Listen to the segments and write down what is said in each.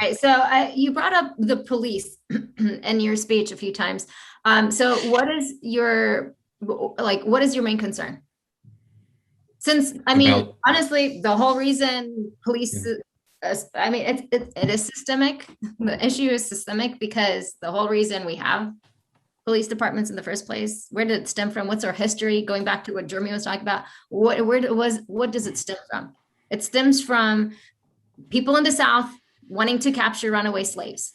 right, so you brought up the police in your speech a few times. So what is your main concern? Since, I mean, About honestly, the whole reason police, yeah. I mean, it is systemic. The issue is systemic because the whole reason we have police departments in the first place, where did it stem from? What's our history? Going back to what Jeremy was talking about, what does it stem from? It stems from people in the South wanting to capture runaway slaves.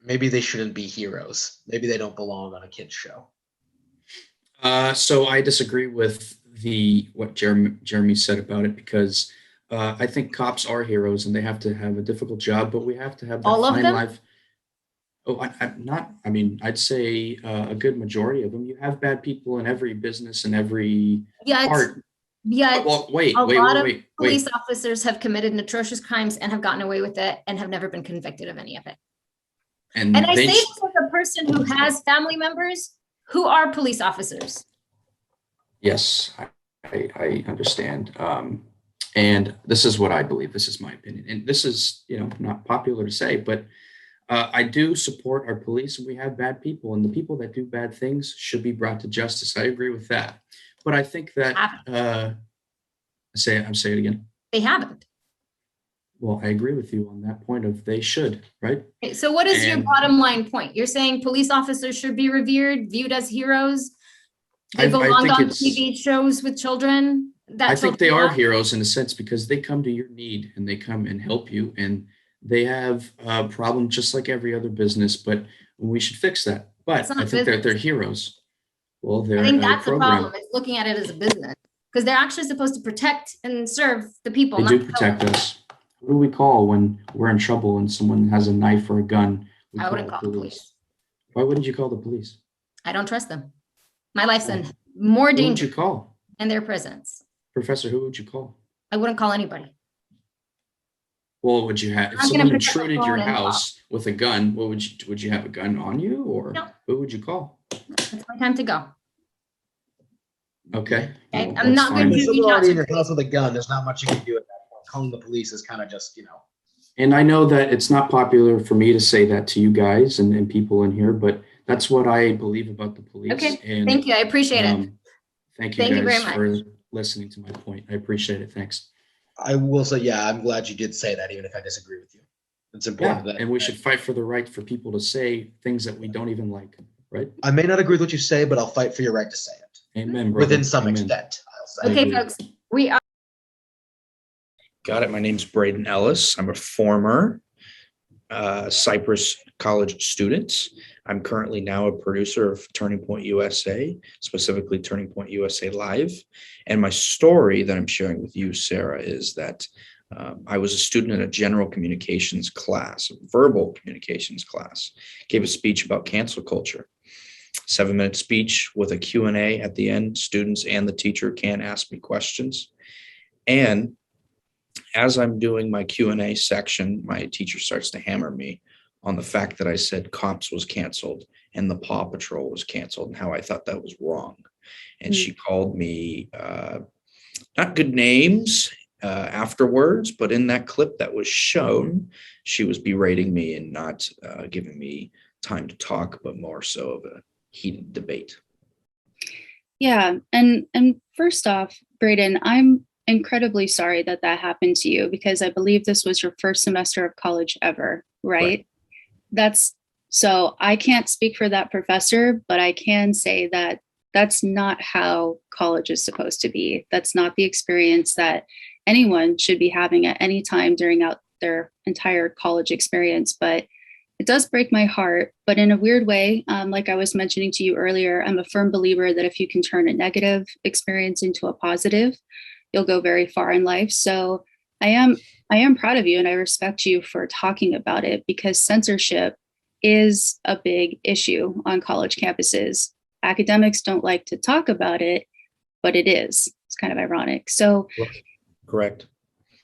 Maybe they shouldn't be heroes. Maybe they don't belong on a kid's show. So I disagree with what Jeremy said about it because I think cops are heroes and they have to have a difficult job, but we have to have that All of fine them? life. Oh, I'm not. I mean, I'd say a good majority of them. You have bad people in every business and every Yet, part. yet Well, a lot of wait. police officers have committed atrocious crimes and have gotten away with it and have never been convicted of any of it. And And I say they, this as a person who has family members who are police officers. yes, I understand. And this is what I believe. This is my opinion. And this is, not popular to say, but I do support our police and we have bad people and the people that do bad things should be brought to justice. I agree with that. But I think that, I'm say it again. They haven't. Well, I agree with you on that point of they should, right? Okay, so what is your bottom line point? You're saying police officers should be revered, viewed as heroes. They belong on TV shows with children. I think they are heroes in a sense because they come to your need and they come and help you and they have a problem just like every other business, but we should fix that. But I think they're heroes. Well, they're I think that's the problem. It's looking at it as a business because they're actually supposed to protect and serve the people. They do protect us. Who do we call when we're in trouble and someone has a knife or a gun? I wouldn't call the police. Why wouldn't you call the police? I don't trust them. My life's in more danger. Who would you call? In their presence. Professor, who would you call? I wouldn't call anybody. Well, would you have if someone intruded your house with a gun? What would you have a gun on you, or who would you call? It's my time to go. Okay. Well, I'm not going to reach out to in your house with a gun. There's not much you can do at that point. Calling the police is kind of just, And I know that it's not popular for me to say that to you guys and people in here, but that's what I believe about the police. Okay. And, thank you. I appreciate it. Thank you guys for listening to my point. I appreciate it. Thanks. I will say, yeah, I'm glad you did say that, even if I disagree with you. It's important. And we should fight for the right for people to say things that we don't even like, right? I may not agree with what you say, but I'll fight for your right to say it. Amen, brother. Within some extent, I'll say. Okay, folks, we are. Got it. My name's Braden Ellis. I'm a former Cypress College student. I'm currently now a producer of Turning Point USA, specifically Turning Point USA Live. And my story that I'm sharing with you, Sarah, is that I was a student in a general communications class, a verbal communications class, gave a speech about cancel culture. 7-minute speech with a Q&A at the end. Students and the teacher can ask me questions. And as I'm doing my Q&A section, my teacher starts to hammer me on the fact that I said Cops was canceled and the Paw Patrol was canceled and how I thought that was wrong. And she called me not good names afterwards, but in that clip that was shown, she was berating me and not giving me time to talk, but more so of a heated debate. Yeah. And first off, Braden, I'm incredibly sorry that happened to you because I believe this was your first semester of college ever, right? So I can't speak for that professor, but I can say that that's not how college is supposed to be. That's not the experience that anyone should be having at any time during their entire college experience. But it does break my heart, but in a weird way, like I was mentioning to you earlier, I'm a firm believer that if you can turn a negative experience into a positive, you'll go very far in life. So I am proud of you and I respect you for talking about it because censorship is a big issue on college campuses. Academics don't like to talk about it, but it is. It's kind of ironic. So, correct.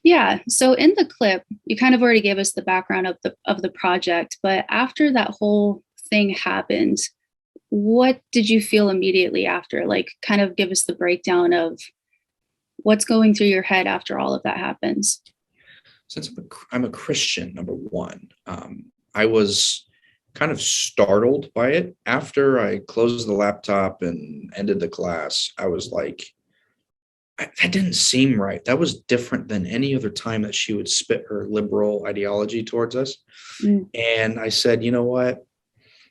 Yeah. So in the clip, you kind of already gave us the background of the project, but after that whole thing happened, what did you feel immediately after? Like, kind of give us the breakdown of what's going through your head after all of that happens. since I'm a Christian, number one, I was kind of startled by it. After I closed the laptop and ended the class, I was like, that didn't seem right. That was different than any other time that she would spit her liberal ideology towards us. Mm. And I said, you know what?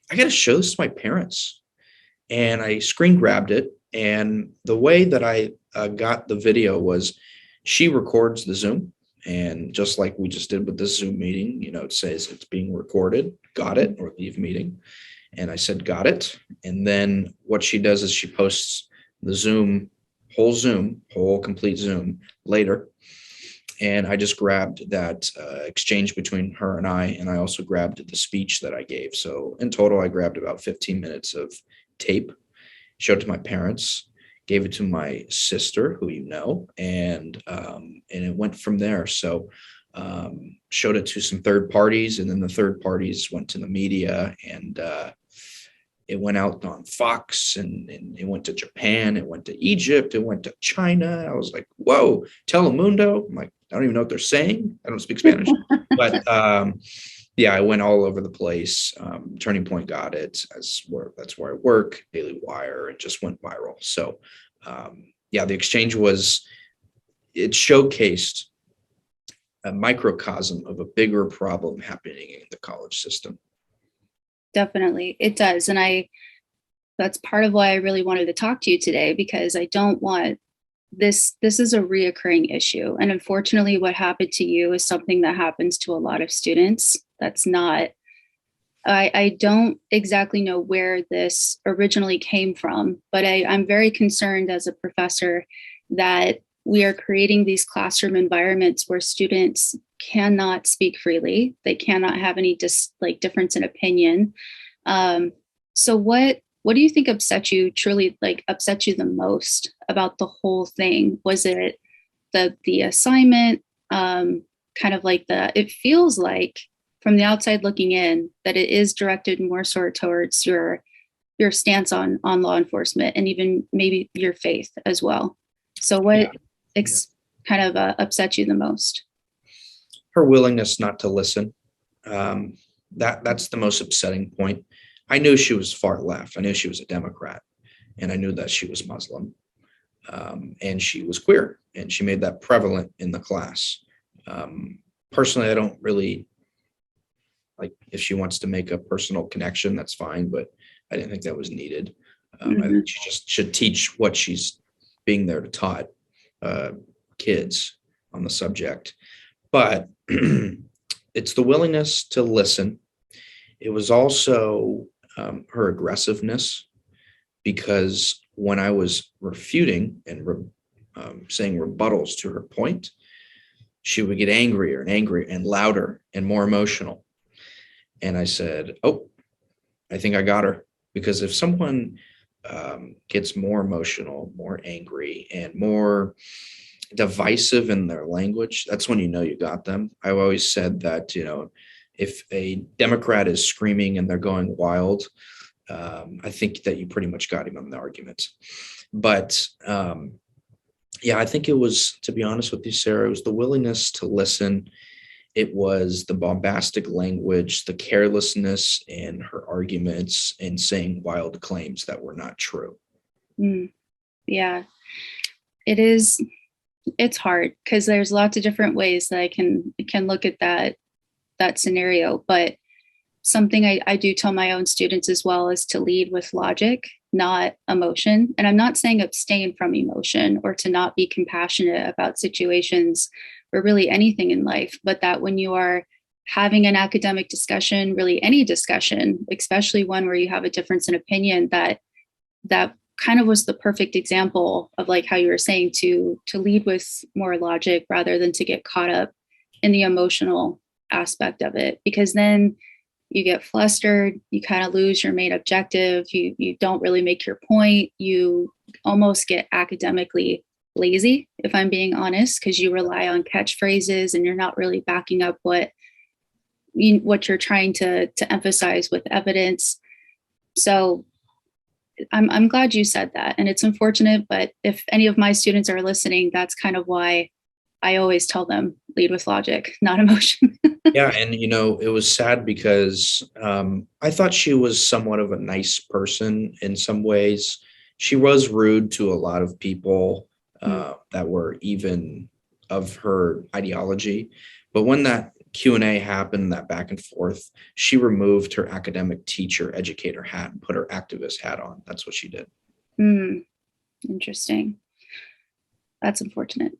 I got to show this to my parents. And I screen grabbed it. And the way that I got the video was she records the Zoom. And just like we just did with this Zoom meeting, it says it's being recorded, got it, or leave meeting. And I said, got it. And then what she does is she posts the whole complete Zoom later. And I just grabbed that exchange between her and I also grabbed the speech that I gave. So in total, I grabbed about 15 minutes of tape, showed it to my parents, gave it to my sister, who and it went from there. So showed it to some third parties, and then the third parties went to the media, and it went out on Fox, and it went to Japan, it went to Egypt, it went to China. I was like, whoa, Telemundo. I'm like, I don't even know what they're saying. I don't speak Spanish, but yeah, I went all over the place. Turning Point got it, that's where I work, Daily Wire, and just went viral. So yeah, the exchange it showcased a microcosm of a bigger problem happening in the college system. Definitely, it does. And that's part of why I really wanted to talk to you today, because I don't want this is a reoccurring issue. And unfortunately, what happened to you is something that happens to a lot of students. That's not, I don't exactly know where this originally came from, but I'm very concerned as a professor that we are creating these classroom environments where students cannot speak freely. They cannot have any difference in opinion. So what do you think truly upset you the most about the whole thing? Was it the assignment? It feels like from the outside looking in that it is directed more sort towards your stance on law enforcement, and even maybe your faith as well. So what kind of upset you the most? Her willingness not to listen. That's the most upsetting point. I knew she was far left. I knew she was a Democrat, and I knew that she was Muslim, and she was queer, and she made that prevalent in the class. Personally, I don't really like, if she wants to make a personal connection, that's fine, but I didn't think that was needed. I think she just should teach what she's being there to taught kids on the subject. But it's the willingness to listen. It was also her aggressiveness, because when I was refuting and saying rebuttals to her point, she would get angrier and angrier and louder and more emotional. And I said, oh, I think I got her. Because if someone gets more emotional, more angry, and more divisive in their language, that's when you got them. I've always said that, if a Democrat is screaming and they're going wild, I think that you pretty much got him on the argument. But yeah, I think it was, to be honest with you, Sarah, it was the willingness to listen. It was the bombastic language, the carelessness in her arguments, and saying wild claims that were not true. Yeah, it is. It's hard because there's lots of different ways that I can look at that scenario. But something I do tell my own students as well is to lead with logic, not emotion. And I'm not saying abstain from emotion or to not be compassionate about situations or really anything in life, but that when you are having an academic discussion, really any discussion, especially one where you have a difference in opinion, that kind of was the perfect example of like how you were saying to lead with more logic rather than to get caught up in the emotional aspect of it, because then you get flustered, you kind of lose your main objective, you don't really make your point, you almost get academically lazy, if I'm being honest, because you rely on catchphrases and you're not really backing up what you're trying to emphasize with evidence. So I'm glad you said that. And it's unfortunate, but if any of my students are listening, that's kind of why I always tell them lead with logic, not emotion. Yeah. And, it was sad because I thought she was somewhat of a nice person in some ways. She was rude to a lot of people that were even of her ideology. But when that Q&A happened, that back and forth, she removed her academic teacher, educator hat and put her activist hat on. That's what she did. Interesting. That's unfortunate.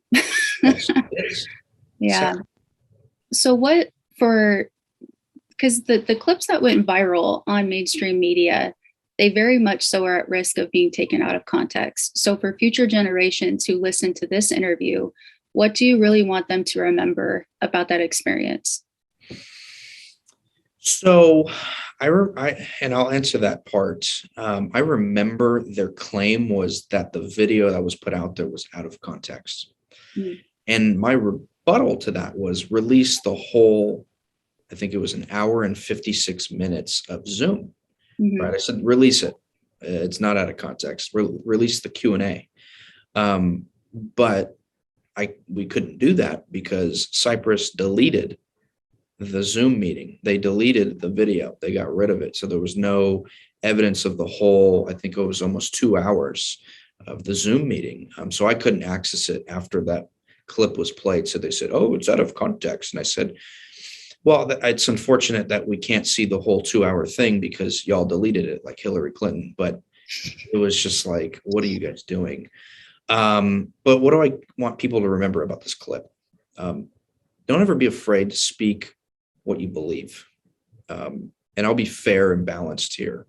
Yes, it is. Yeah. Sad. So because the clips that went viral on mainstream media, they very much so are at risk of being taken out of context. So for future generations who listen to this interview, what do you really want them to remember about that experience? So and I'll answer that part. I remember their claim was that the video that was put out there was out of context. And my rebuttal to that was release the whole, I think it was an hour and 56 minutes of Zoom, right? I said, release it. It's not out of context. Release the Q&A. But we couldn't do that because Cyprus deleted the Zoom meeting. They deleted the video. They got rid of it. So there was no evidence of the whole, I think it was almost 2 hours of the Zoom meeting. So I couldn't access it after that clip was played. So they said, oh, it's out of context. And I said, well, it's unfortunate that we can't see the whole 2-hour thing because y'all deleted it like Hillary Clinton. But it was just like, what are you guys doing? But what do I want people to remember about this clip? Don't ever be afraid to speak what you believe. And I'll be fair and balanced here.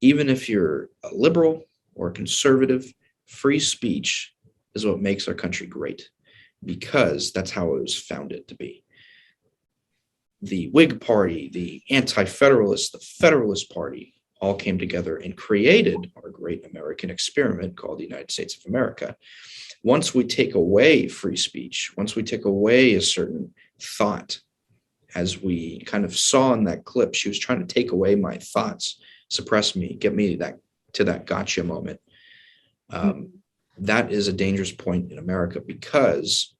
Even if you're a liberal or a conservative, free speech is what makes our country great, because that's how it was founded to be. The Whig Party, the Anti-Federalists, the Federalist Party all came together and created our great American experiment called the United States of America. Once we take away free speech, once we take away a certain thought, as we kind of saw in that clip, she was trying to take away my thoughts, suppress me, get me to that gotcha moment. That is a dangerous point in America, because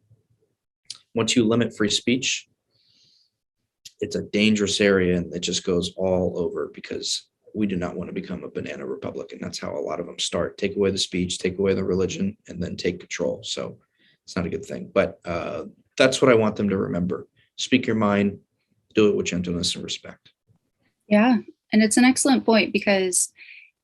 once you limit free speech, it's a dangerous area, and it just goes all over, because we do not want to become a banana republic. And that's how a lot of them start. Take away the speech, take away the religion, and then take control. So it's not a good thing. But that's what I want them to remember. Speak your mind, do it with gentleness and respect. Yeah. And it's an excellent point, because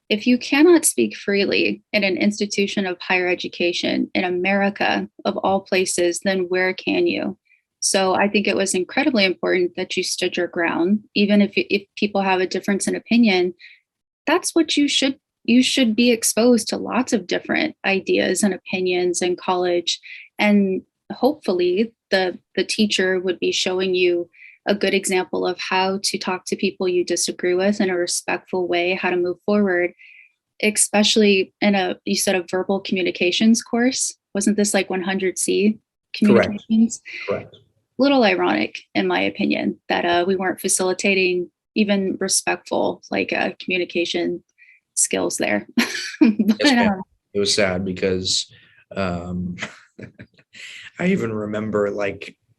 if you cannot speak freely in an institution of higher education in America, of all places, then where can you? So I think it was incredibly important that you stood your ground. Even if people have a difference in opinion, that's what you should be exposed to lots of different ideas and opinions in college. And hopefully the teacher would be showing you a good example of how to talk to people you disagree with in a respectful way, how to move forward, especially in you said a verbal communications course. Wasn't this like 100C communications? Correct. Little ironic, in my opinion, that we weren't facilitating even respectful communication skills there. But, Yes, it was sad because I even remember,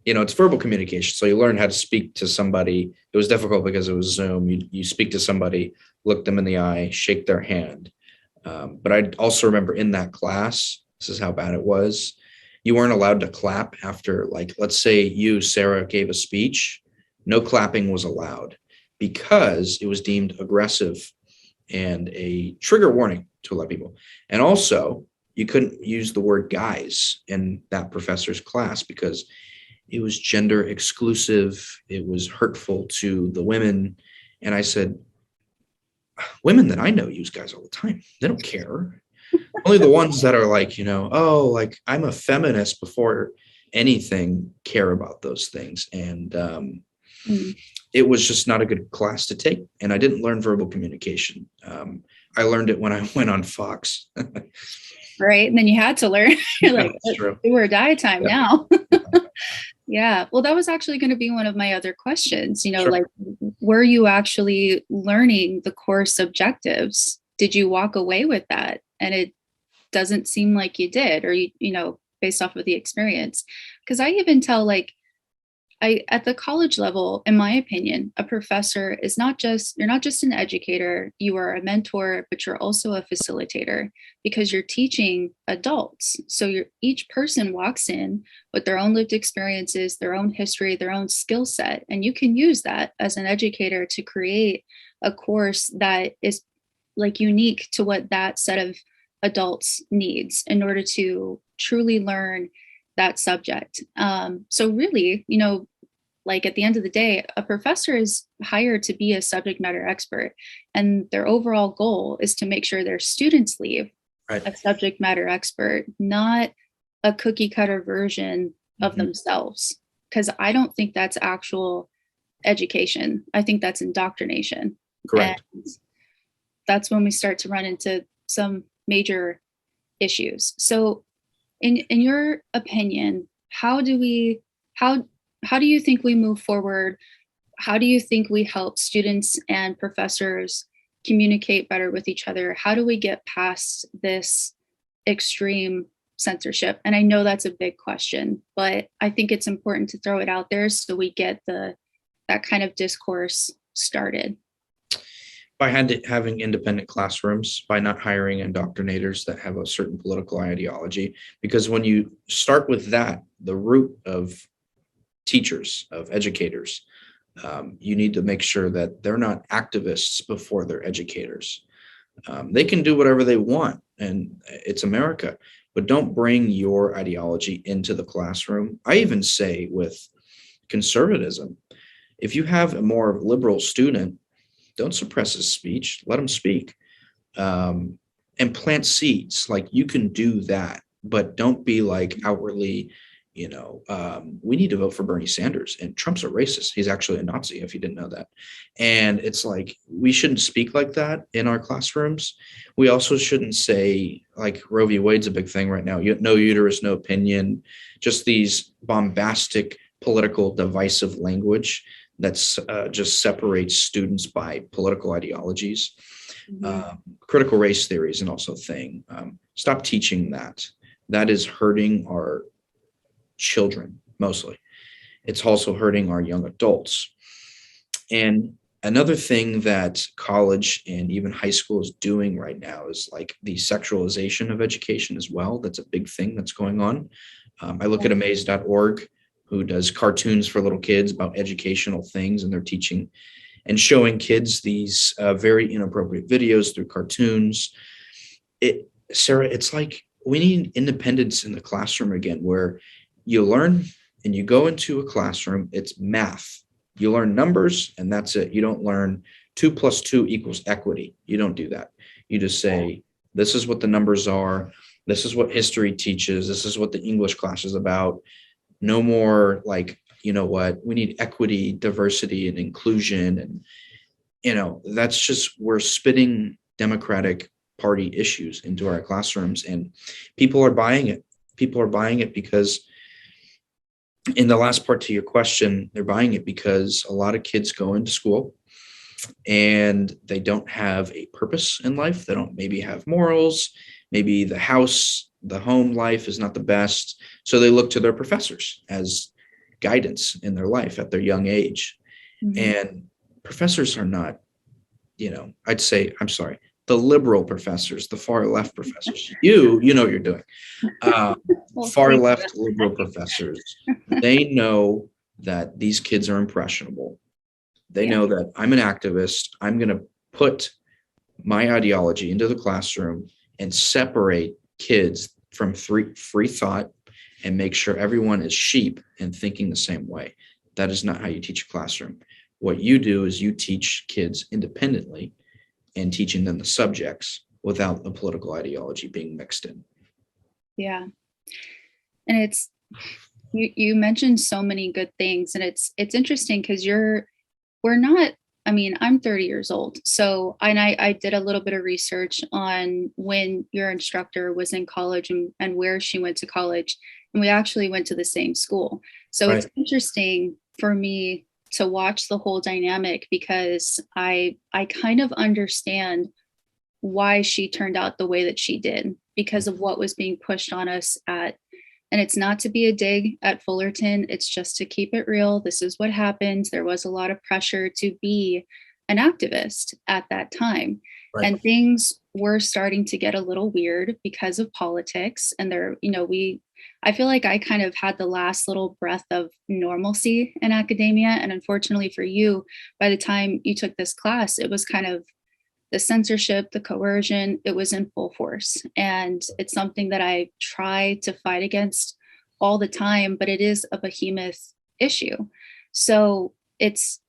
it's verbal communication. So you learn how to speak to somebody. It was difficult because it was Zoom. You speak to somebody, look them in the eye, shake their hand. But I also remember in that class, this is how bad it was. You weren't allowed to clap after, let's say you, Sarah, gave a speech. No clapping was allowed because it was deemed aggressive and a trigger warning to a lot of people. And also, you couldn't use the word guys in that professor's class because it was gender exclusive. It was hurtful to the women. And I said, women that I know use guys all the time. They don't care. Only the ones that are I'm a feminist before anything care about those things. And it was just not a good class to take. And I didn't learn verbal communication. I learned it when I went on Fox. Right. And then you had to learn. You're like, true. do or die time Yeah. now. Yeah. Well, that was actually going to be one of my other questions. Sure. Were you actually learning the course objectives? Did you walk away with that? And it doesn't seem like you did, or based off of the experience. Because I even tell, like, at the college level, in my opinion, a professor is you're not just an educator, you are a mentor, but you're also a facilitator because you're teaching adults. So each person walks in with their own lived experiences, their own history, their own skill set. And you can use that as an educator to create a course that is like unique to what that set of adults needs in order to truly learn that subject. So really, like at the end of the day, a professor is hired to be a subject matter expert, and their overall goal is to make sure their students leave a subject matter expert, not a cookie cutter version of themselves. Because I don't think that's actual education. I think that's indoctrination. Correct. And that's when we start to run into some major issues. So in your opinion, how do you think we move forward? How do you think we help students and professors communicate better with each other? How do we get past this extreme censorship? And I know that's a big question, but I think it's important to throw it out there so we get that kind of discourse started. By having independent classrooms, by not hiring indoctrinators that have a certain political ideology, because when you start with that, the root of teachers, of educators, you need to make sure that they're not activists before they're educators. They can do whatever they want, and it's America, but don't bring your ideology into the classroom. I even say with conservatism, if you have a more liberal student, don't suppress his speech, let him speak, and plant seeds. Like, you can do that, but don't be like outwardly, we need to vote for Bernie Sanders, and Trump's a racist. He's actually a Nazi, if you didn't know that. And it's like, we shouldn't speak like that in our classrooms. We also shouldn't say, like, Roe v. Wade's a big thing right now. No uterus, no opinion, just these bombastic, political, divisive language that's just separates students by political ideologies. Critical race theory is also a thing. Stop teaching that. That is hurting our children mostly. It's also hurting our young adults. And another thing that college and even high school is doing right now is like the sexualization of education as well. That's a big thing that's going on. I look at amaze.org, who does cartoons for little kids about educational things, and they're teaching and showing kids these very inappropriate videos through cartoons. Sarah, it's like we need independence in the classroom again, where you learn and you go into a classroom, it's math. You learn numbers and that's it. You don't learn 2 + 2 = equity. You don't do that. You just say, this is what the numbers are. This is what history teaches. This is what the English class is about. No more like, we need equity, diversity, and inclusion. And, that's just, we're spitting Democratic Party issues into our classrooms, and people are buying it. People are buying it because, in the last part to your question, they're buying it because a lot of kids go into school and they don't have a purpose in life. They don't maybe have morals. Maybe the home life is not the best. So they look to their professors as guidance in their life at their young age. And professors are not, I'd say, I'm sorry, the liberal professors, the far left professors, you know what you're doing. Far left liberal professors, they know that these kids are impressionable. They know that I'm an activist. I'm going to put my ideology into the classroom and separate kids from free thought and make sure everyone is sheep and thinking the same way. That is not how you teach a classroom. What you do is you teach kids independently and teaching them the subjects without the political ideology being mixed in. Yeah. And it's, you mentioned so many good things, and it's interesting because I'm 30 years old. So, and I did a little bit of research on when your instructor was in college and where she went to college. And we actually went to the same school. So It's interesting for me to watch the whole dynamic because I kind of understand why she turned out the way that she did because of what was being pushed on us at And it's not to be a dig at Fullerton. It's just to keep it real. This is what happened. There was a lot of pressure to be an activist at that time. Right. And things were starting to get a little weird because of politics. And I feel like I kind of had the last little breath of normalcy in academia. And unfortunately for you, by the time you took this class, it was kind of the censorship, the coercion, it was in full force. And it's something that I try to fight against all the time, but it is a behemoth issue. So it's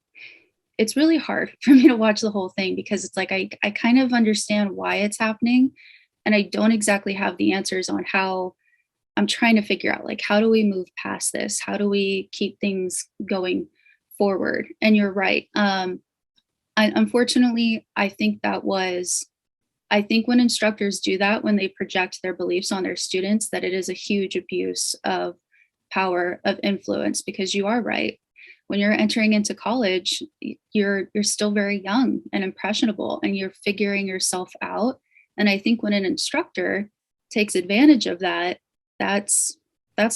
really hard for me to watch the whole thing because it's like I kind of understand why it's happening. And I don't exactly have the answers on how. I'm trying to figure out, like, how do we move past this? How do we keep things going forward? And you're right. Unfortunately, I think when instructors do that, when they project their beliefs on their students, that it is a huge abuse of power, of influence, because you are right. When you're entering into college, you're still very young and impressionable, and you're figuring yourself out. And I think when an instructor takes advantage of that, that's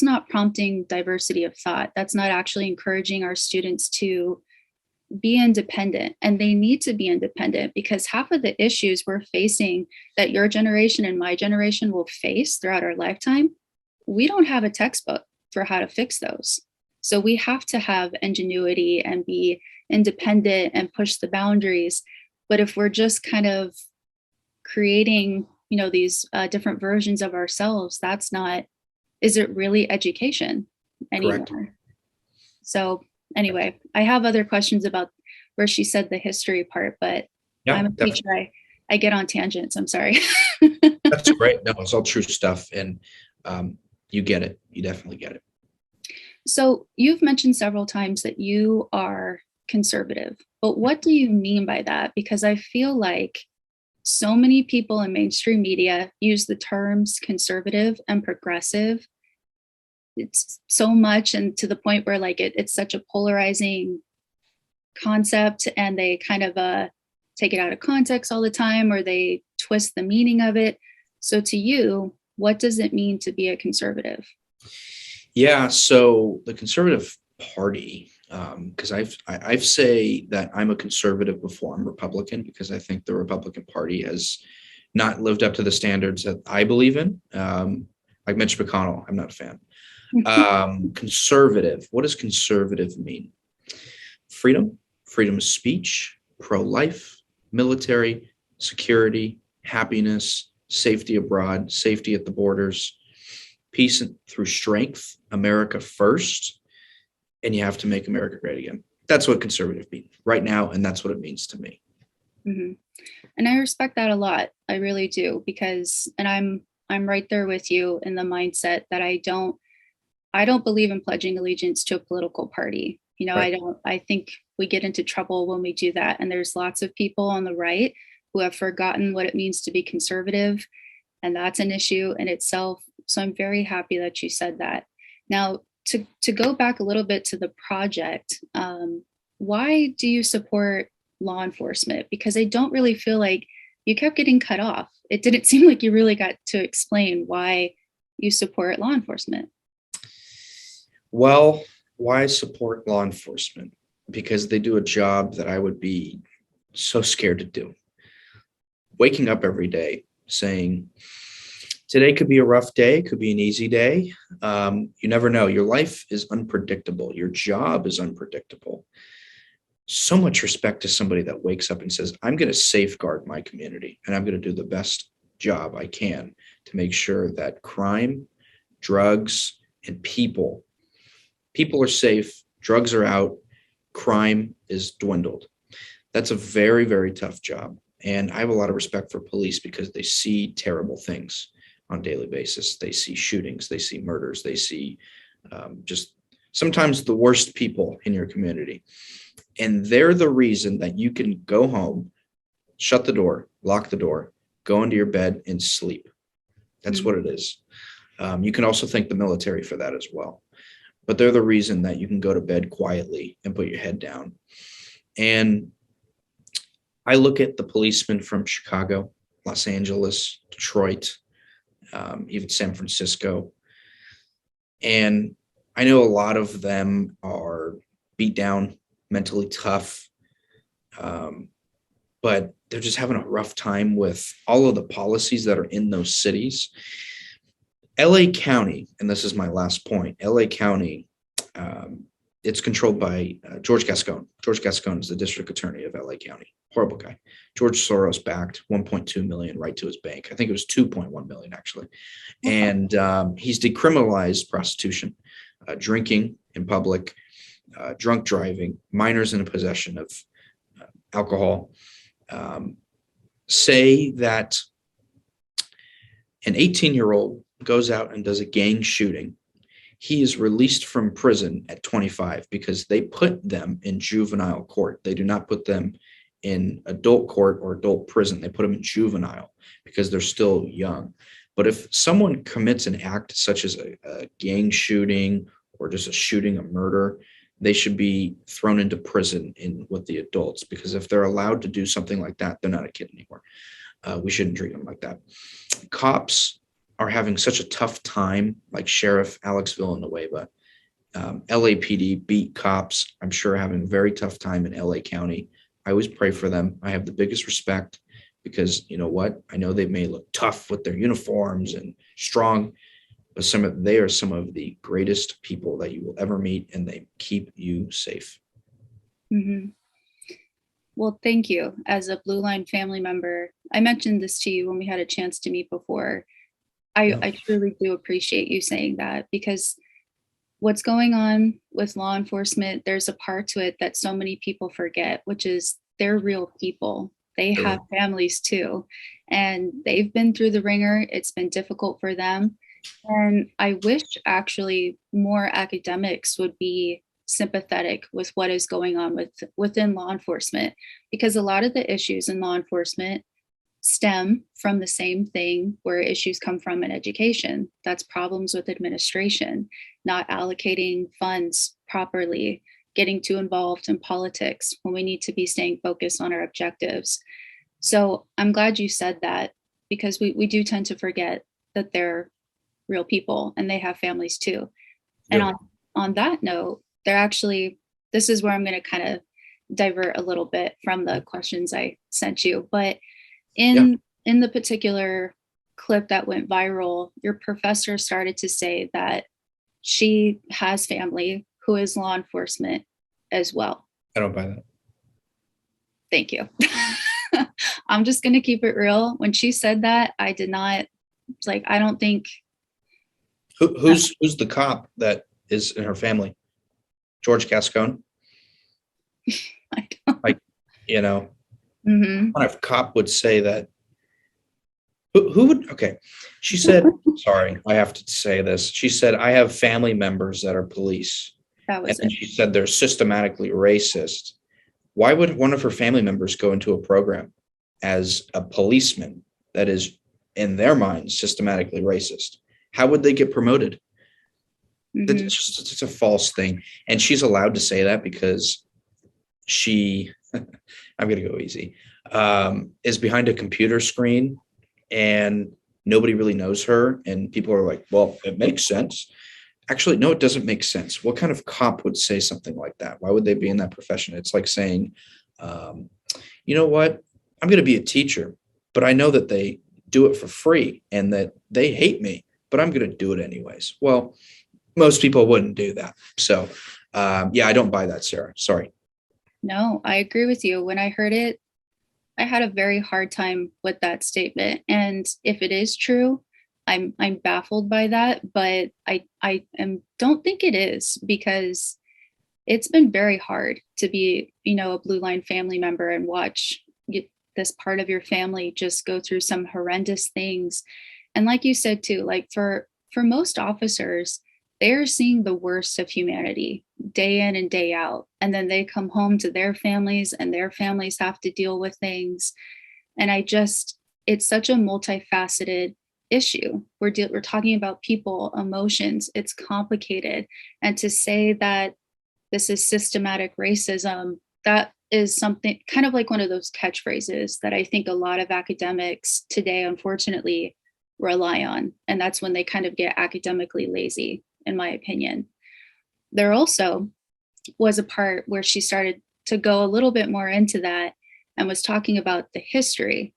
not prompting diversity of thought. That's not actually encouraging our students to be independent. And they need to be independent, because half of the issues we're facing, that your generation and my generation will face throughout our lifetime, we don't have a textbook for how to fix those. So we have to have ingenuity and be independent and push the boundaries. But if we're just kind of creating, these different versions of ourselves, is it really education anymore? Correct. So anyway, I have other questions about where she said the history part, but Yeah, I'm a definitely. teacher. I get on tangents. I'm sorry. That's great. No, it's all true stuff. And you get it. You definitely get it. So you've mentioned several times that you are conservative, but what do you mean by that? Because I feel like so many people in mainstream media use the terms conservative and progressive. It's so much, and to the point where like it's such a polarizing concept, and they kind of take it out of context all the time, or they twist the meaning of it. So to you, what does it mean to be a conservative? Yeah, so the Conservative Party, because I've say that I'm a conservative before I'm Republican, because I think the Republican Party has not lived up to the standards that I believe in. Like Mitch McConnell, I'm not a fan. Conservative, what does conservative mean? Freedom of speech, pro-life, military, security, happiness, safety abroad, safety at the borders, peace through strength, America first, and you have to make America great again. That's what conservative means right now, and that's what it means to me. Mm-hmm. And I respect that a lot. I really do, because, and I'm right there with you in the mindset that I don't believe in pledging allegiance to a political party. Right. I think we get into trouble when we do that. And there's lots of people on the right who have forgotten what it means to be conservative. And that's an issue in itself. So I'm very happy that you said that. Now, to go back a little bit to the project, why do you support law enforcement? Because I don't really feel like you kept getting cut off. It didn't seem like you really got to explain why you support law enforcement. Well, why support law enforcement? Because they do a job that I would be so scared to do. Waking up every day saying, today could be a rough day, could be an easy day. You never know. Your life is unpredictable. Your job is unpredictable. So much respect to somebody that wakes up and says, I'm going to safeguard my community, and I'm going to do the best job I can to make sure that crime, drugs, and people are safe, drugs are out, crime is dwindled. That's a very, very tough job. And I have a lot of respect for police, because they see terrible things on a daily basis. They see shootings, they see murders, they see just sometimes the worst people in your community. And they're the reason that you can go home, shut the door, lock the door, go into your bed and sleep. That's what it is. You can also thank the military for that as well. But they're the reason that you can go to bed quietly and put your head down. And I look at the policemen from Chicago, Los Angeles, Detroit, even San Francisco. And I know a lot of them are beat down, mentally tough, but they're just having a rough time with all of the policies that are in those cities. LA County, and this is my last point, LA County, it's controlled by George Gascon. George Gascon is the district attorney of LA County. Horrible guy. George Soros backed 1.2 million right to his bank. I think it was 2.1 million actually. And he's decriminalized prostitution, drinking in public, drunk driving, minors in possession of alcohol. Say that an 18-year-old goes out and does a gang shooting. He is released from prison at 25 because they put them in juvenile court. They do not put them in adult court or adult prison. They put them in juvenile because they're still young. But if someone commits an act such as a gang shooting or just a shooting, a murder, they should be thrown into prison with the adults, because if they're allowed to do something like that, they're not a kid anymore. We shouldn't treat them like that. Cops are having such a tough time, like Sheriff Alex Villanueva. LAPD beat cops, I'm sure, having a very tough time in LA County. I always pray for them. I have the biggest respect because, you know what? I know they may look tough with their uniforms and strong, but they are some of the greatest people that you will ever meet, and they keep you safe. Mm-hmm. Well, thank you. As a Blue Line family member, I mentioned this to you when we had a chance to meet before. I truly do appreciate you saying that, because what's going on with law enforcement, there's a part to it that so many people forget, which is they're real people. They have families too, and they've been through the ringer. It's been difficult for them. And I wish actually more academics would be sympathetic with what is going on within law enforcement, because a lot of the issues in law enforcement stem from the same thing where issues come from in education. That's problems with administration, not allocating funds properly, getting too involved in politics when we need to be staying focused on our objectives. So I'm glad you said that, because we do tend to forget that they're real people and they have families too. And on that note, this is where I'm going to kind of divert a little bit from the questions I sent you, but in the particular clip that went viral, your professor started to say that she has family who is law enforcement as well. I don't buy that. Thank you. I'm just going to keep it real. When she said that, I did not, I don't think. Who's the cop that is in her family? George Gascon? I don't. What kind of cop would say that? Who would? Okay. She said, sorry, I have to say this. She said, I have family members that are police. That was and she said they're systematically racist. Why would one of her family members go into a program as a policeman that is, in their minds, systematically racist? How would they get promoted? It's a false thing. And she's allowed to say that because she, I'm going to go easy, is behind a computer screen and nobody really knows her. And people are like, well, it makes sense. Actually, no, it doesn't make sense. What kind of cop would say something like that? Why would they be in that profession? It's like saying, you know what? I'm going to be a teacher, but I know that they do it for free and that they hate me, but I'm going to do it anyways. Well, most people wouldn't do that. So, I don't buy that, Sarah. Sorry. No, I agree with you. When I heard it, I had a very hard time with that statement. And if it is true, I'm baffled by that, but I don't think it is, because it's been very hard to be, a Blue Line family member and watch this part of your family just go through some horrendous things. And like you said too, like for most officers, they're seeing the worst of humanity day in and day out. And then they come home to their families and their families have to deal with things. And it's such a multifaceted issue. We're talking about people, emotions. It's complicated. And to say that this is systematic racism, that is something kind of like one of those catchphrases that I think a lot of academics today, unfortunately, rely on. And that's when they kind of get academically lazy in my opinion. There also was a part where she started to go a little bit more into that and was talking about the history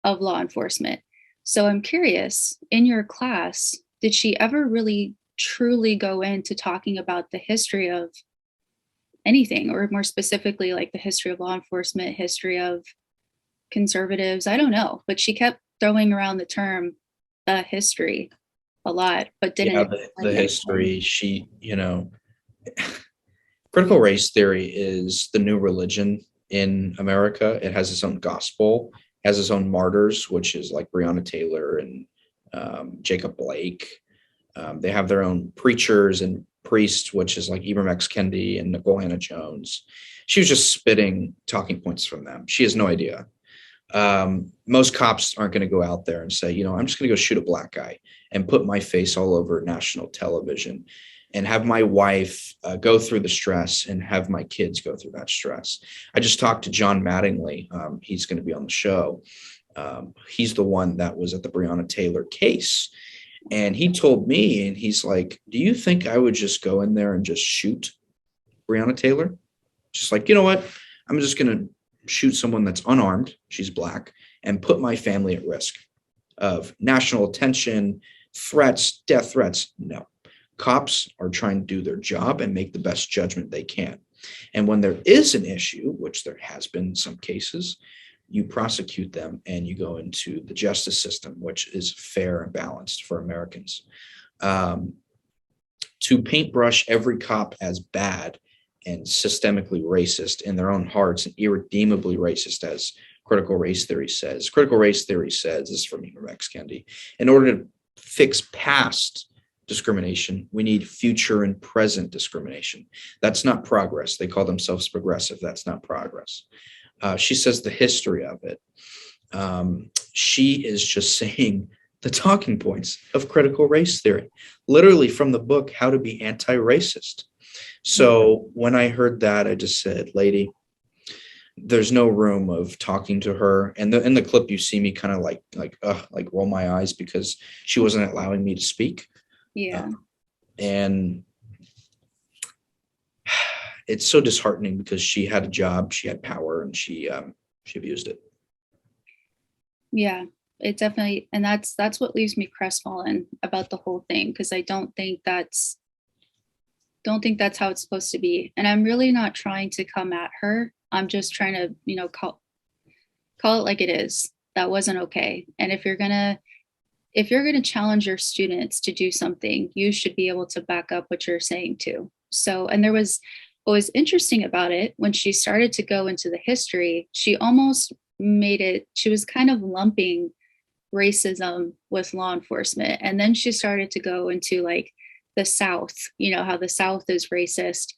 of law enforcement. So I'm curious, in your class, did she ever really truly go into talking about the history of anything, or more specifically, like the history of law enforcement, history of conservatives? I don't know, but she kept throwing around the term history a lot, but didn't Yeah, explain the it. history, critical race theory is the new religion in America. It has its own gospel, has its own martyrs, which is like Breonna Taylor and Jacob Blake. They have their own preachers and priests, which is like Ibram X. Kendi and Nicole Hannah Jones. She was just spitting talking points from them. She has no idea. Most cops aren't going to go out there and say, I'm just going to go shoot a black guy and put my face all over national television and have my wife go through the stress and have my kids go through that stress. I just talked to John Mattingly. He's going to be on the show. He's the one that was at the Breonna Taylor case. And he told me, and he's like, do you think I would just go in there and just shoot Breonna Taylor? Just like, you know what? I'm just going to shoot someone that's unarmed, she's black, and put my family at risk of national attention, threats, death threats. No. Cops are trying to do their job and make the best judgment they can. And when there is an issue, which there has been in some cases, you prosecute them and you go into the justice system, which is fair and balanced for Americans. To paintbrush every cop as bad and systemically racist in their own hearts and irredeemably racist, as critical race theory says. Critical race theory says, this is from Ibram X. Kendi, in order to fix past discrimination, we need future and present discrimination. That's not progress. They call themselves progressive. That's not progress. She says the history of it. She is just saying the talking points of critical race theory, literally from the book, How to Be Anti-Racist. So when I heard that, I just said, lady, there's no room of talking to her. And in the clip, you see me kind of like roll my eyes because she wasn't allowing me to speak. Yeah. And it's so disheartening because she had a job, she had power, and she abused it. Yeah, it definitely, and that's what leaves me crestfallen about the whole thing, because I don't think that's how it's supposed to be. And I'm really not trying to come at her. I'm just trying to, call it like it is. That wasn't okay. And if you're gonna challenge your students to do something, you should be able to back up what you're saying too. So, and what was interesting about it, when she started to go into the history, she almost she was kind of lumping racism with law enforcement. And then she started to go into like the South, how the South is racist.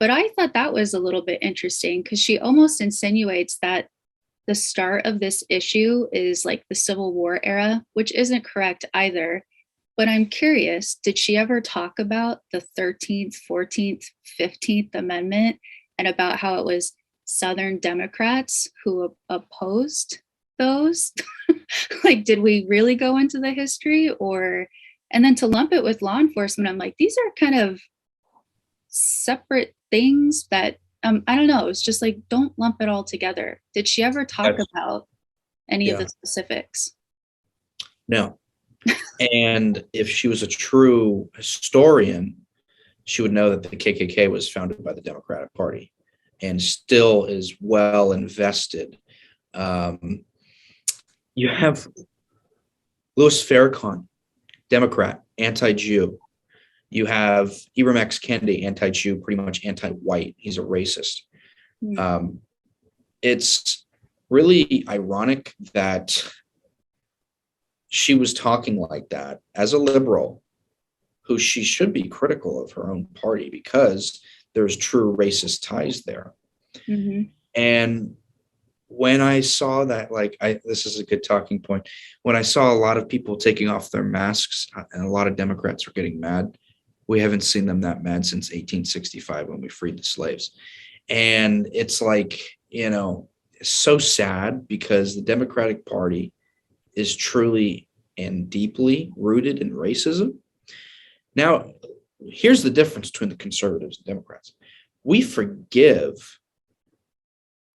But I thought that was a little bit interesting because she almost insinuates that the start of this issue is like the Civil War era, which isn't correct either. But I'm curious, did she ever talk about the 13th, 14th, 15th Amendment and about how it was Southern Democrats who opposed those? Like, did we really go into the history? And then to lump it with law enforcement, I'm like, these are kind of separate things that, I don't know. It's just like, don't lump it all together. Did she ever talk about any of the specifics? No. And if she was a true historian, she would know that the KKK was founded by the Democratic Party and still is well invested. You have Louis Farrakhan, Democrat, anti-Jew. You have Ibram X. Kendi, anti-Jew, pretty much anti-white. He's a racist. It's really ironic that she was talking like that as a liberal, who she should be critical of her own party because there's true racist ties there. Mm-hmm. And when I saw that, this is a good talking point. When I saw a lot of people taking off their masks and a lot of Democrats were getting mad, we haven't seen them that mad since 1865 when we freed the slaves. And it's like, so sad because the Democratic Party is truly and deeply rooted in racism. Now, here's the difference between the conservatives and Democrats. We forgive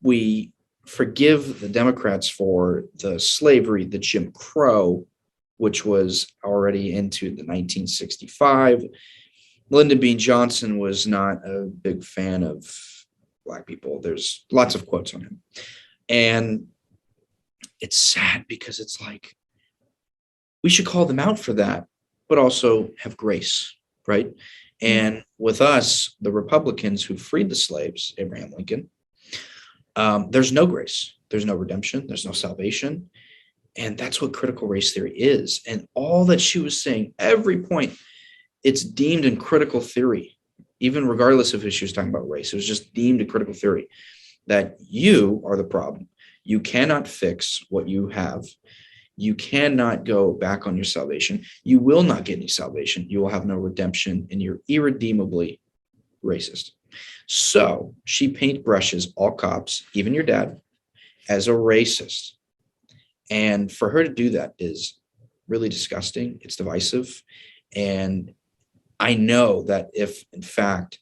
the Democrats for the slavery, the Jim Crow, which was already into the 1965. Lyndon B. Johnson was not a big fan of Black people. There's lots of quotes on him. And it's sad because it's like, we should call them out for that, but also have grace, right? And with us, the Republicans who freed the slaves, Abraham Lincoln, there's no grace, there's no redemption, there's no salvation. And that's what critical race theory is. And all that she was saying, every point, it's deemed in critical theory, even regardless of if she was talking about race. It was just deemed a critical theory that you are the problem. You cannot fix what you have. You cannot go back on your salvation. You will not get any salvation. You will have no redemption, and you're irredeemably racist. So she paintbrushes all cops, even your dad, as a racist. And for her to do that is really disgusting. It's divisive. And I know that if, in fact,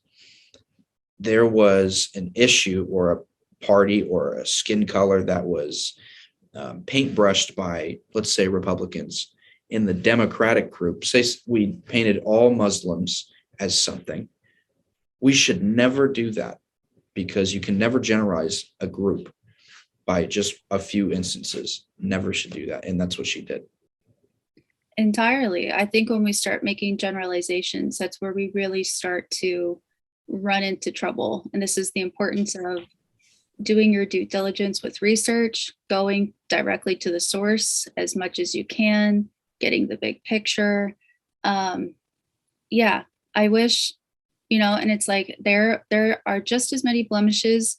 there was an issue or a party or a skin color that was paintbrushed by, let's say, Republicans in the Democratic group, say we painted all Muslims as something, we should never do that, because you can never generalize a group by just a few instances. Never should do that. And that's what she did. Entirely. I think when we start making generalizations, that's where we really start to run into trouble. And this is the importance of doing your due diligence with research, going directly to the source as much as you can, getting the big picture. Yeah, I wish, and it's like there are just as many blemishes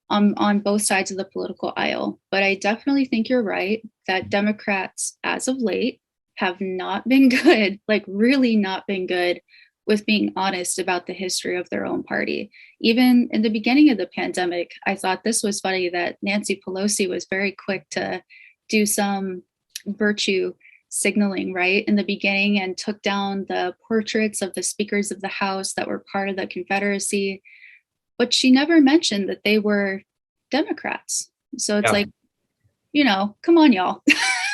on both sides of the political aisle. But I definitely think you're right that Democrats, as of late, have not been good, like really not been good with being honest about the history of their own party. Even in the beginning of the pandemic, I thought this was funny that Nancy Pelosi was very quick to do some virtue signaling, right, in the beginning, and took down the portraits of the speakers of the House that were part of the Confederacy. But she never mentioned that they were Democrats. So it's like, come on, y'all.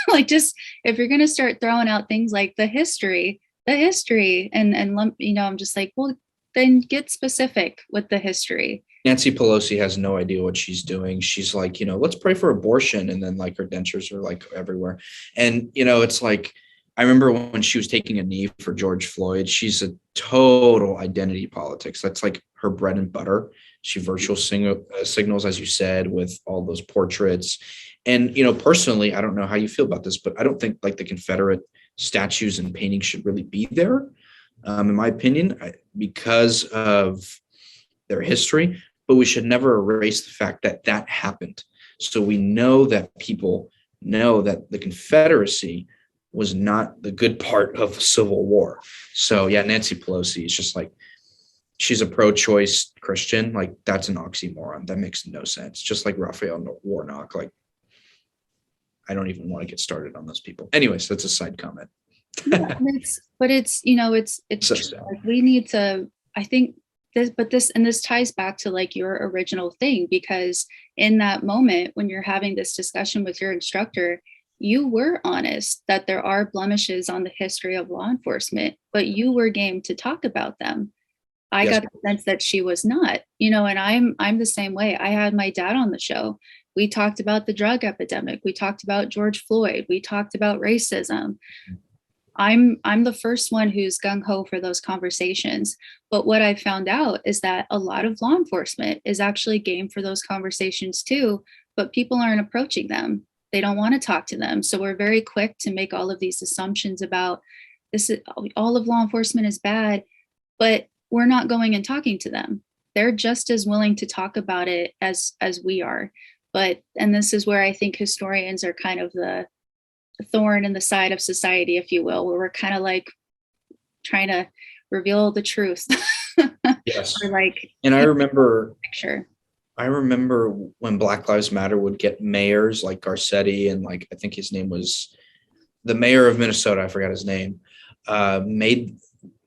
Like, just if you're going to start throwing out things like the history and I'm just like, well, then get specific with the history. Nancy Pelosi has no idea what she's doing. She's like, let's pray for abortion. And then like her dentures are like everywhere. And, it's like, I remember when she was taking a knee for George Floyd, she's a total identity politics. That's like her bread and butter. She virtual signals, as you said, with all those portraits. And, personally, I don't know how you feel about this, but I don't think like the Confederate statues and paintings should really be there, in my opinion, because of their history. But we should never erase the fact that that happened. So we know that people know that the Confederacy was not the good part of the Civil War. So yeah, Nancy Pelosi is just like, she's a pro-choice Christian. Like, that's an oxymoron. That makes no sense. Just like Raphael Warnock. Like, I don't even want to get started on those people. Anyways, that's a side comment. Yeah, it's So like we need to, I think this ties back to like your original thing, because in that moment when you're having this discussion with your instructor, you were honest that there are blemishes on the history of law enforcement, but you were game to talk about them. I got the sense that she was not, and I'm the same way. I had my dad on the show. We talked about the drug epidemic. We talked about George Floyd. We talked about racism. I'm the first one who's gung-ho for those conversations. But what I found out is that a lot of law enforcement is actually game for those conversations too, but people aren't approaching them. They don't want to talk to them. So we're very quick to make all of these assumptions about this is all of law enforcement is bad, but we're not going and talking to them. They're just as willing to talk about it as we are. And this is where I think historians are kind of the thorn in the side of society, if you will, where we're kind of like trying to reveal the truth. Yes. Or like, and I remember picture. I remember when Black Lives Matter would get mayors like Garcetti, and like, I think his name was the mayor of Minnesota, I forgot his name, made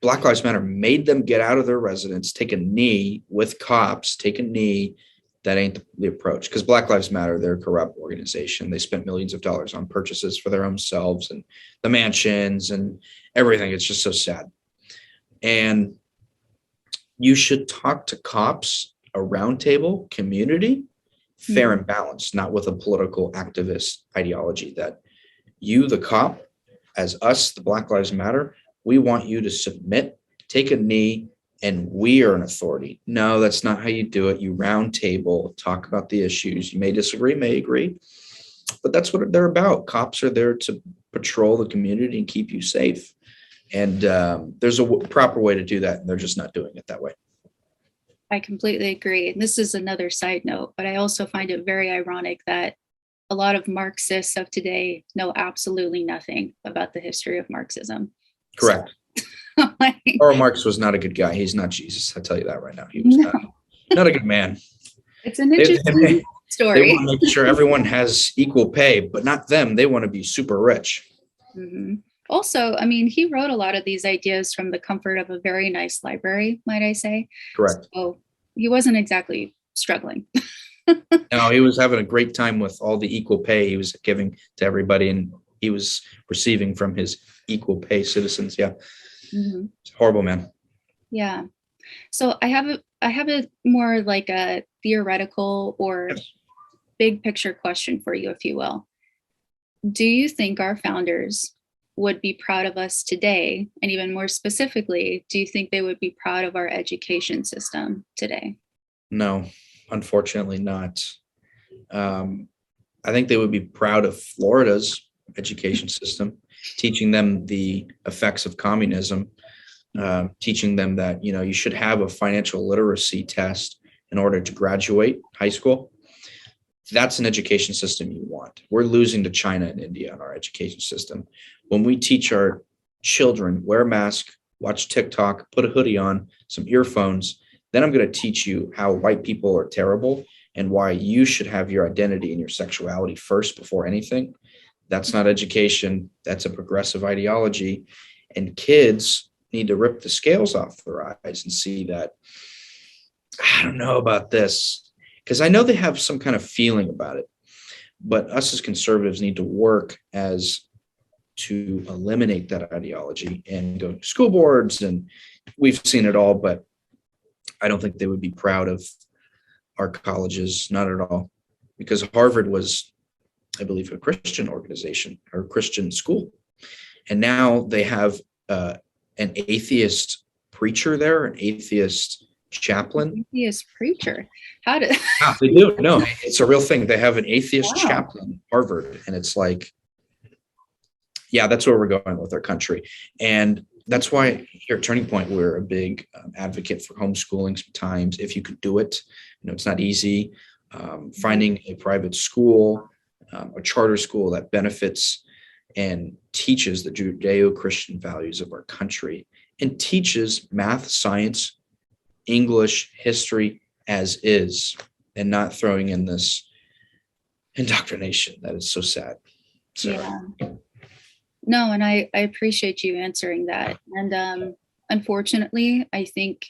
Black Lives Matter made them get out of their residence, take a knee with cops, take a knee. That ain't the approach, because Black Lives Matter, they're a corrupt organization. They spent millions of dollars on purchases for their own selves and the mansions and everything. It's just so sad. And you should talk to cops, a roundtable community, fair and balanced, not with a political activist ideology that you, the cop, as us, the Black Lives Matter, we want you to submit, take a knee, and we are an authority. No, that's not how you do it. You round table, talk about the issues. You may disagree, may agree, but that's what they're about. Cops are there to patrol the community and keep you safe. And there's a proper way to do that, and they're just not doing it that way. I completely agree. And this is another side note, but I also find it very ironic that a lot of Marxists of today know absolutely nothing about the history of Marxism. Correct. So, like, Karl Marx was not a good guy. He's not Jesus. I'll tell you that right now. He was not a good man. It's an interesting story. They want to make sure everyone has equal pay, but not them. They want to be super rich. Mm-hmm. Also, I mean, he wrote a lot of these ideas from the comfort of a very nice library, might I say. Correct. So he wasn't exactly struggling. No, he was having a great time with all the equal pay he was giving to everybody, and he was receiving from his equal pay citizens. Yeah. Mm-hmm. It's horrible, man. Yeah. So I have a more like a theoretical or big picture question for you, if you will. Do you think our founders would be proud of us today? And even more specifically, do you think they would be proud of our education system today? No, unfortunately not. I think they would be proud of Florida's education system, teaching them the effects of communism, teaching them that, you should have a financial literacy test in order to graduate high school. That's an education system you want. We're losing to China and India in our education system. When we teach our children, wear a mask, watch TikTok, put a hoodie on, some earphones, then I'm going to teach you how white people are terrible and why you should have your identity and your sexuality first before anything. That's not education. That's a progressive ideology. And kids need to rip the scales off their eyes and see that, I don't know about this, because I know they have some kind of feeling about it. But us as conservatives need to work to eliminate that ideology and go to school boards. And we've seen it all, but I don't think they would be proud of our colleges, not at all, because Harvard was, I believe, a Christian organization or a Christian school. And now they have an atheist preacher there, an atheist chaplain. Atheist preacher? How did They do? No, it's a real thing. They have an atheist chaplain at Harvard. And it's like, yeah, that's where we're going with our country. And that's why here at Turning Point, we're a big advocate for homeschooling sometimes, if you could do it. It's not easy. Finding a private school, a charter school that benefits and teaches the Judeo-Christian values of our country and teaches math, science, English, history as is, and not throwing in this indoctrination that is so sad. So. Yeah. No, and I appreciate you answering that. And unfortunately, I think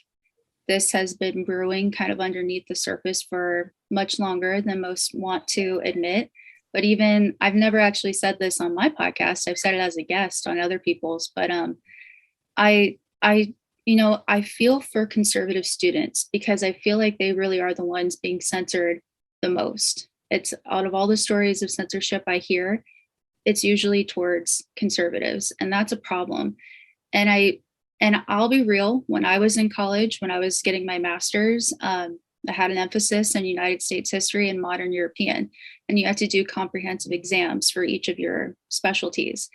this has been brewing kind of underneath the surface for much longer than most want to admit. But even I've never actually said this on my podcast. I've said it as a guest on other people's. But I feel for conservative students because I feel like they really are the ones being censored the most. It's out of all the stories of censorship I hear, it's usually towards conservatives, and that's a problem. And I'll be real, when I was in college, when I was getting my master's, I had an emphasis in United States history and modern European, and you had to do comprehensive exams for each of your specialties.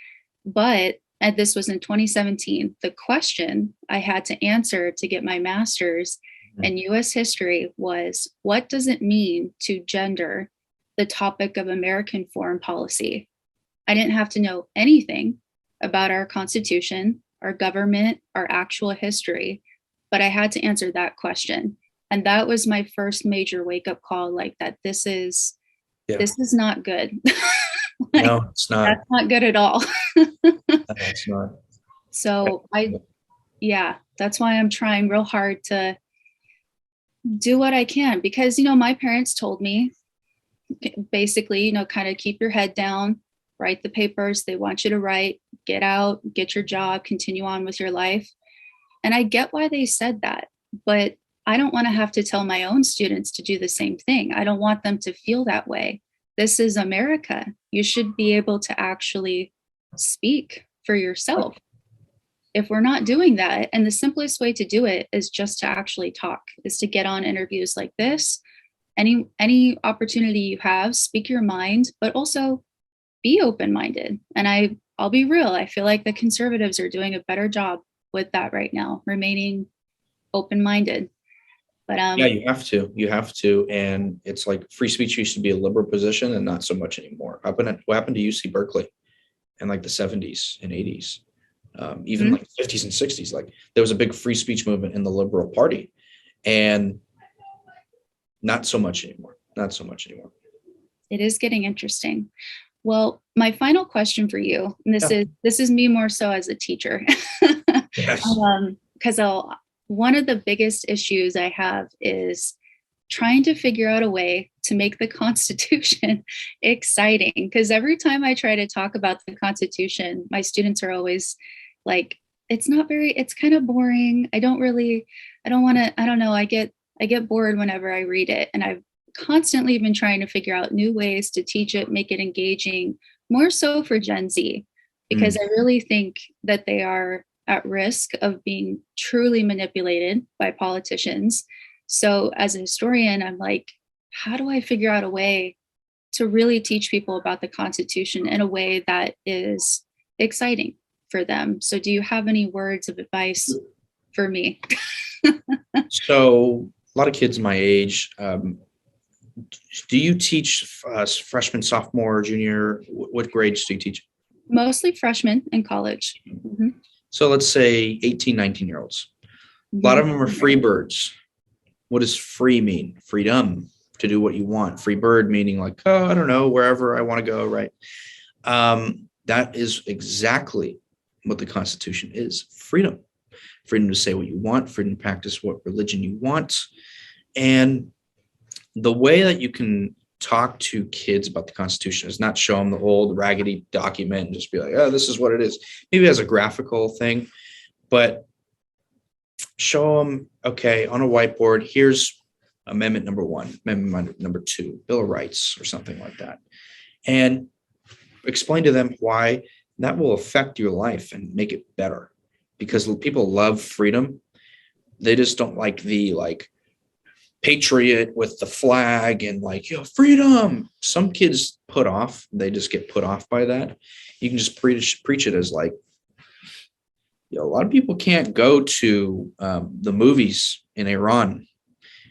But and this was in 2017, the question I had to answer to get my master's in US history was, what does it mean to gender the topic of American foreign policy? I didn't have to know anything about our Constitution, our government, our actual history, but I had to answer that question. And that was my first major wake-up call, like that this is not good. No, it's not. That's not good at all. No, it's not. So yeah, that's why I'm trying real hard to do what I can, because, my parents told me basically, kind of keep your head down, write the papers they want you to write, get out, get your job, continue on with your life. And I get why they said that, but I don't want to have to tell my own students to do the same thing. I don't want them to feel that way. This is America. You should be able to actually speak for yourself. If we're not doing that, and the simplest way to do it is just to actually talk, is to get on interviews like this. Any opportunity you have, speak your mind, but also be open-minded. And I'll be real, I feel like the conservatives are doing a better job with that right now, remaining open-minded. But Yeah, you have to. And it's like free speech used to be a liberal position and not so much anymore. What happened to UC Berkeley in like the 70s and 80s? Even like 50s and 60s, like there was a big free speech movement in the Liberal Party, and not so much anymore. it is getting interesting. Well, my final question for you, and this Yeah. is me more so as a teacher, Yes. because one of the biggest issues I have is trying to figure out a way to make the Constitution exciting. Because every time I try to talk about the Constitution, my students are always like, it's kind of boring. I don't want to, I don't know. I get bored whenever I read it. And I've constantly been trying to figure out new ways to teach it, make it engaging, more so for Gen Z, because I really think that they are at risk of being truly manipulated by politicians. So as a historian, I'm like, how do I figure out a way to really teach people about the Constitution in a way that is exciting for them? So do you have any words of advice for me? So a lot of kids my age, do you teach freshman, sophomore, junior? What grades do you teach? Mostly freshmen in college. So let's say 18, 19-year-olds. A lot of them are free birds. What does free mean? Freedom to do what you want. Free bird meaning like, oh, I don't know, wherever I want to go, right? That is exactly what the Constitution is. Freedom. Freedom to say what you want, freedom to practice what religion you want. And the way that you can talk to kids about the Constitution is not show them the old raggedy document and just be like, oh, this is what it is. Maybe as a graphical thing, but show them, okay, on a whiteboard, here's Amendment number 1, Amendment number 2, Bill of Rights or something like that. And explain to them why that will affect your life and make it better. Because people love freedom. They just don't like the patriot with the flag and freedom. Some kids they just get put off by that. You can just preach it as like, a lot of people can't go to the movies in Iran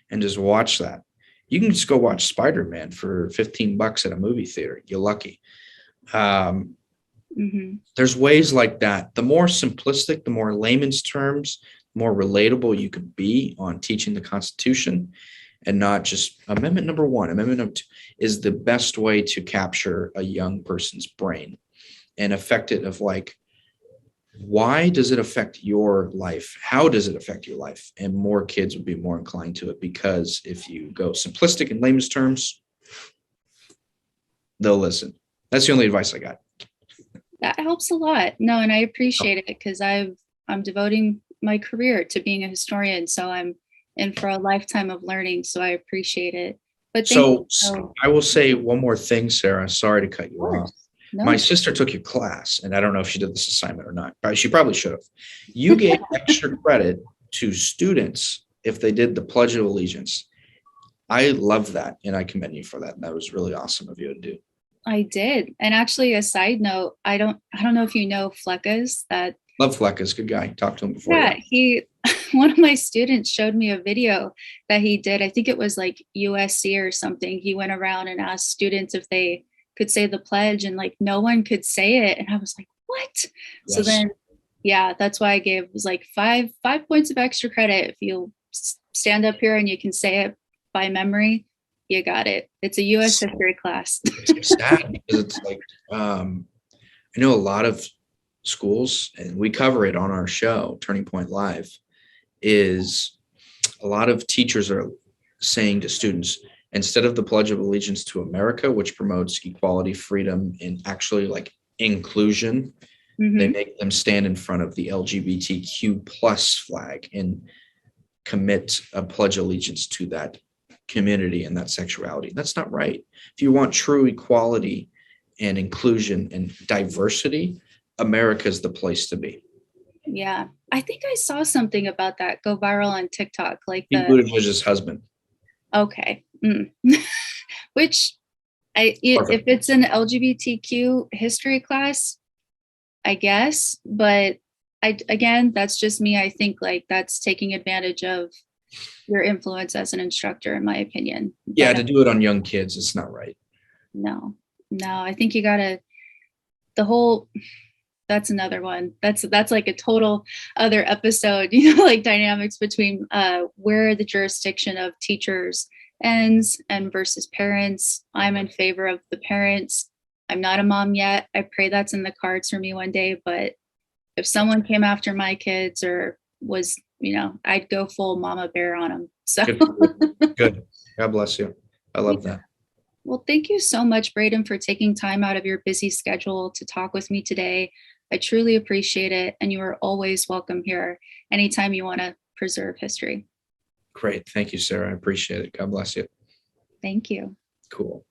and just watch that. You can just go watch Spider-Man for $15 at a movie theater. You're lucky. There's ways like that. The more simplistic, the more layman's terms, the more relatable you could be on teaching the Constitution, and not just Amendment number 1, Amendment number 2 is the best way to capture a young person's brain and affect it of like, why does it affect your life? How does it affect your life? And more kids would be more inclined to it, because if you go simplistic in layman's terms, they'll listen. That's the only advice I got. That helps a lot. No, and I appreciate it, because I'm devoting my career to being a historian. So I'm in for a lifetime of learning. So I appreciate it. But so I will say one more thing, Sarah. Sorry to cut you off. No. My sister took your class, and I don't know if she did this assignment or not, but she probably should have. You gave extra credit to students if they did the Pledge of Allegiance. I love that, and I commend you for that. That was really awesome of you to do. I did. And actually, a side note, I don't know if you know Fleckas. That love Fleckas, good guy. Talked to him before. Yeah, one of my students showed me a video that he did. I think it was like USC or something. He went around and asked students if they could say the pledge, and like no one could say it. And I was like, what? Yes. So then, yeah, that's why I gave, it was like five points of extra credit. If you stand up here and you can say it by memory, you got it. It's a U.S. history class. It's sad because it's like, I know a lot of schools, and we cover it on our show, Turning Point Live, is a lot of teachers are saying to students, instead of the Pledge of Allegiance to America, which promotes equality, freedom, and actually like inclusion, they make them stand in front of the LGBTQ plus flag and commit a pledge allegiance to that community and that sexuality. That's not right. If you want true equality and inclusion and diversity, America's the place to be. Yeah. I think I saw something about that go viral on TikTok. Like Pete Buttigieg's husband. Okay. Which if it's an LGBTQ history class, I guess, but again, that's just me. I think like that's taking advantage of your influence as an instructor, in my opinion. Yeah, But, to do it on young kids, it's not right. no, I think you gotta, that's another one. That's like a total other episode, like dynamics between where the jurisdiction of teachers ends and versus parents. I'm in favor of the parents. I'm not a mom yet. I pray that's in the cards for me one day, but if someone came after my kids or was, I'd go full mama bear on them. So Good. God bless you. I love that. Well, thank you so much, Braden, for taking time out of your busy schedule to talk with me today. I truly appreciate it. And you are always welcome here anytime you want to preserve history. Great. Thank you, Sarah. I appreciate it. God bless you. Thank you. Cool.